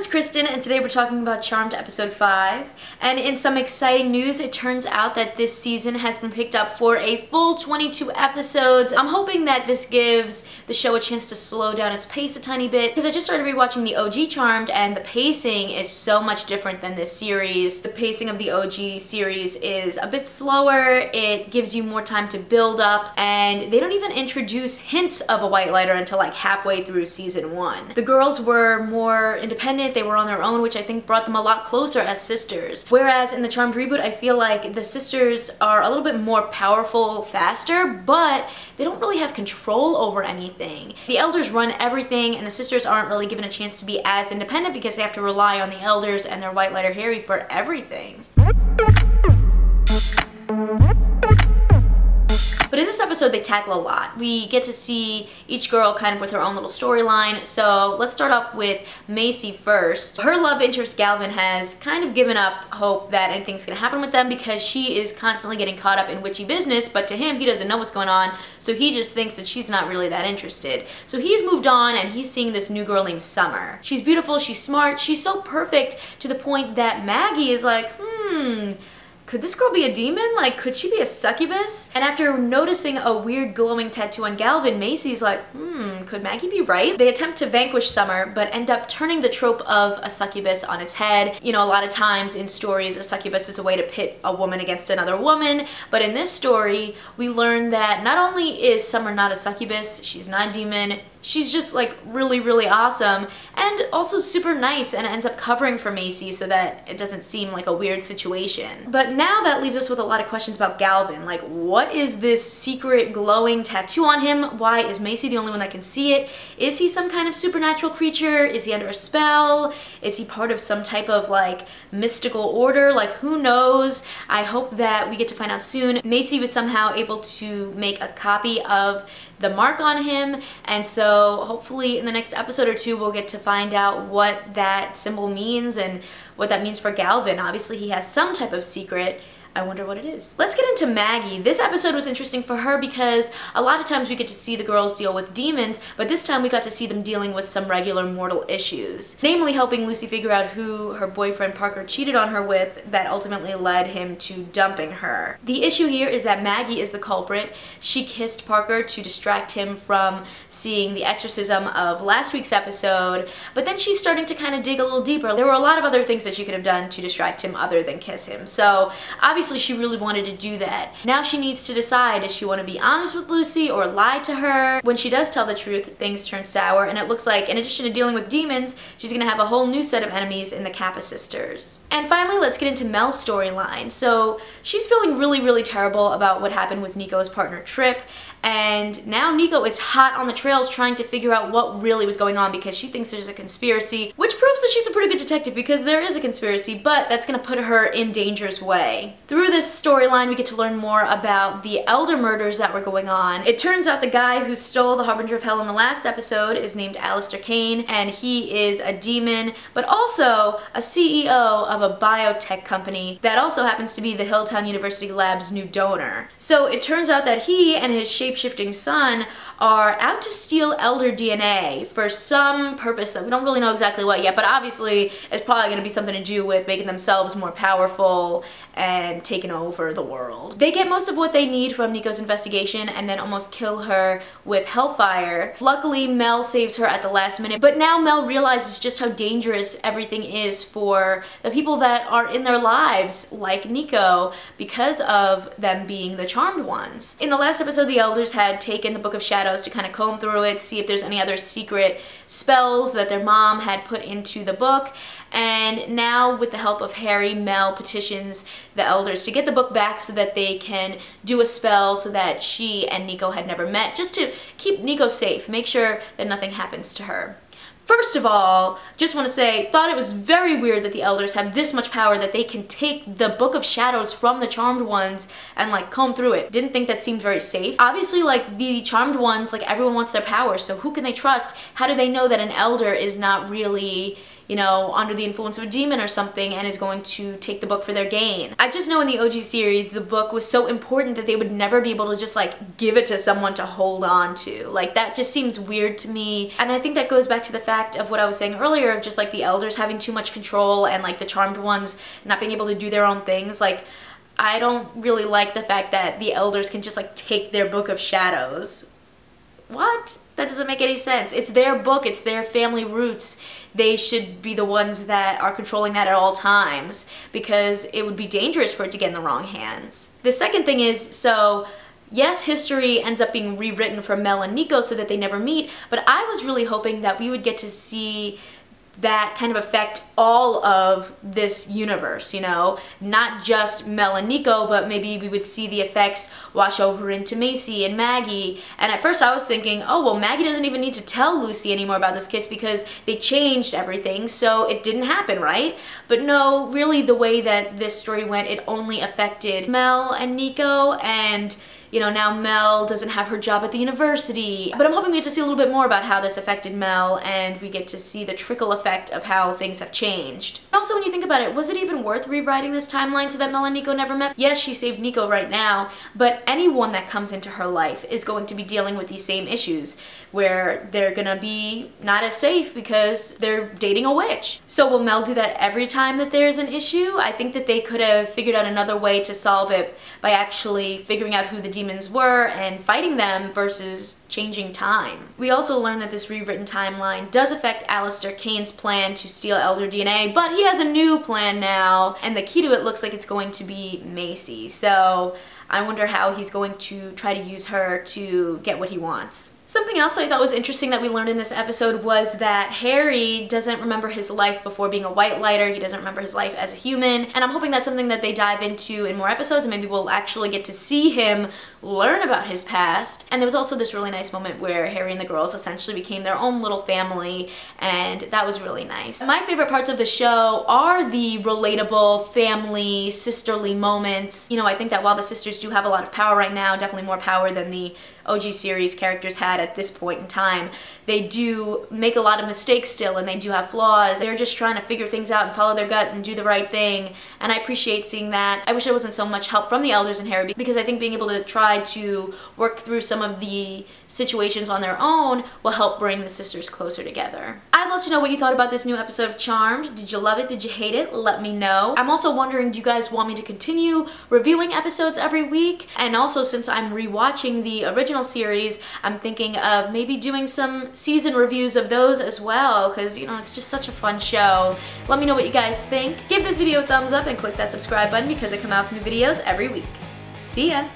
it's Kristen, and today we're talking about Charmed episode 5. And in some exciting news, it turns out that this season has been picked up for a full 22 episodes. I'm hoping that this gives the show a chance to slow down its pace a tiny bit, because I just started rewatching the OG Charmed, and the pacing is so much different than this series. The pacing of the OG series is a bit slower, it gives you more time to build up, and they don't even introduce hints of a white lighter until like halfway through season 1. The girls were more independent, they were on their own, which I think brought them a lot closer as sisters. Whereas in the Charmed reboot, I feel like the sisters are a little bit more powerful, faster, but they don't really have control over anything. The elders run everything, and the sisters aren't really given a chance to be as independent because they have to rely on the elders and their white lighter Harry for everything. But in this episode, they tackle a lot. We get to see each girl kind of with her own little storyline. So let's start off with Macy first. Her love interest, Galvin, has kind of given up hope that anything's gonna happen with them because she is constantly getting caught up in witchy business, but to him, he doesn't know what's going on, so he just thinks that she's not really that interested. So he's moved on, and he's seeing this new girl named Summer. She's beautiful, she's smart, she's so perfect to the point that Maggie is like, could this girl be a demon? Like, could she be a succubus? And after noticing a weird glowing tattoo on Galvin, Macy's like, could Maggie be right? They attempt to vanquish Summer, but end up turning the trope of a succubus on its head. You know, a lot of times in stories, a succubus is a way to pit a woman against another woman, but in this story, we learn that not only is Summer not a succubus, she's not a demon, she's just like really, really awesome and also super nice, and ends up covering for Macy so that it doesn't seem like a weird situation. But now that leaves us with a lot of questions about Galvin. Like, what is this secret glowing tattoo on him? Why is Macy the only one that can see it? Is he some kind of supernatural creature? Is he under a spell? Is he part of some type of like mystical order? Like, who knows? I hope that we get to find out soon. Macy was somehow able to make a copy of the mark on him, and so hopefully in the next episode or two we'll get to find out what that symbol means and what that means for Galvin. Obviously he has some type of secret. I wonder what it is. Let's get into Maggie. This episode was interesting for her because a lot of times we get to see the girls deal with demons, but this time we got to see them dealing with some regular mortal issues. Namely helping Lucy figure out who her boyfriend Parker cheated on her with that ultimately led him to dumping her. The issue here is that Maggie is the culprit. She kissed Parker to distract him from seeing the exorcism of last week's episode, but then she's starting to kind of dig a little deeper. There were a lot of other things that she could have done to distract him other than kiss him. So obviously she really wanted to do that. Now she needs to decide, does she want to be honest with Lucy or lie to her? When she does tell the truth, things turn sour, and it looks like in addition to dealing with demons, she's gonna have a whole new set of enemies in the Kappa sisters. And finally, let's get into Mel's storyline. So she's feeling really, really terrible about what happened with Niko's partner Trip, and now Niko is hot on the trails trying to figure out what really was going on because she thinks there's a conspiracy, which proves that she's a pretty good detective because there is a conspiracy, but that's gonna put her in danger's way. Through this storyline, we get to learn more about the elder murders that were going on. It turns out the guy who stole the Harbinger of Hell in the last episode is named Alistair Kane, and he is a demon, but also a CEO of a biotech company that also happens to be the Hilltown University Lab's new donor. So it turns out that he and his shape-shifting son are out to steal elder DNA for some purpose that we don't really know exactly what yet, but obviously it's probably going to be something to do with making themselves more powerful and taking over the world. They get most of what they need from Niko's investigation and then almost kill her with hellfire. Luckily, Mel saves her at the last minute, but now Mel realizes just how dangerous everything is for the people that are in their lives, like Niko, because of them being the charmed ones. In the last episode, the elders had taken the Book of Shadows to kind of comb through it, see if there's any other secret spells that their mom had put into the book, and now with the help of Harry, Mel petitions the elders to get the book back so that they can do a spell so that she and Niko had never met, just to keep Niko safe, make sure that nothing happens to her. First of all, just want to say, thought it was very weird that the elders have this much power that they can take the Book of Shadows from the charmed ones and like comb through it. Didn't think that seemed very safe. Obviously, like the charmed ones, like everyone wants their power, so who can they trust? How do they know that an elder is not really, you know, under the influence of a demon or something and is going to take the book for their gain. I just know in the OG series, the book was so important that they would never be able to just like give it to someone to hold on to. Like that just seems weird to me. And I think that goes back to the fact of what I was saying earlier of just like the elders having too much control and like the charmed ones not being able to do their own things. Like I don't really like the fact that the elders can just like take their book of shadows. What? That doesn't make any sense. It's their book, it's their family roots. They should be the ones that are controlling that at all times because it would be dangerous for it to get in the wrong hands. The second thing is, so yes, history ends up being rewritten for Mel and Niko so that they never meet, but I was really hoping that we would get to see that kind of affect all of this universe, you know? Not just Mel and Niko, but maybe we would see the effects wash over into Macy and Maggie. And at first I was thinking, oh, well, Maggie doesn't even need to tell Lucy anymore about this kiss because they changed everything, so it didn't happen, right? But no, really the way that this story went, it only affected Mel and Niko, and you know, now Mel doesn't have her job at the university. But I'm hoping we get to see a little bit more about how this affected Mel and we get to see the trickle effect of how things have changed. Also, when you think about it, was it even worth rewriting this timeline so that Mel and Niko never met? Yes, she saved Niko right now, but anyone that comes into her life is going to be dealing with these same issues where they're gonna be not as safe because they're dating a witch. So will Mel do that every time that there's an issue? I think that they could have figured out another way to solve it by actually figuring out who the demons were and fighting them versus changing time. We also learned that this rewritten timeline does affect Alistair Kane's plan to steal Elder DNA, but he has a new plan now, and the key to it looks like it's going to be Macy. So I wonder how he's going to try to use her to get what he wants. Something else I thought was interesting that we learned in this episode was that Harry doesn't remember his life before being a white lighter. He doesn't remember his life as a human, and I'm hoping that's something that they dive into in more episodes and maybe we'll actually get to see him learn about his past. And there was also this really nice moment where Harry and the girls essentially became their own little family, and that was really nice. My favorite parts of the show are the relatable family, sisterly moments. You know, I think that while the sisters do have a lot of power right now, definitely more power than the OG series characters had at this point in time, they do make a lot of mistakes still and they do have flaws. They're just trying to figure things out and follow their gut and do the right thing, and I appreciate seeing that. I wish there wasn't so much help from the elders and Harry because I think being able to try to work through some of the situations on their own will help bring the sisters closer together. I'd love to know what you thought about this new episode of Charmed. Did you love it? Did you hate it? Let me know. I'm also wondering, do you guys want me to continue reviewing episodes every week? And also, since I'm rewatching the original series, I'm thinking of maybe doing some season reviews of those as well, because you know, it's just such a fun show. Let me know what you guys think. Give this video a thumbs up and click that subscribe button because I come out with new videos every week. See ya!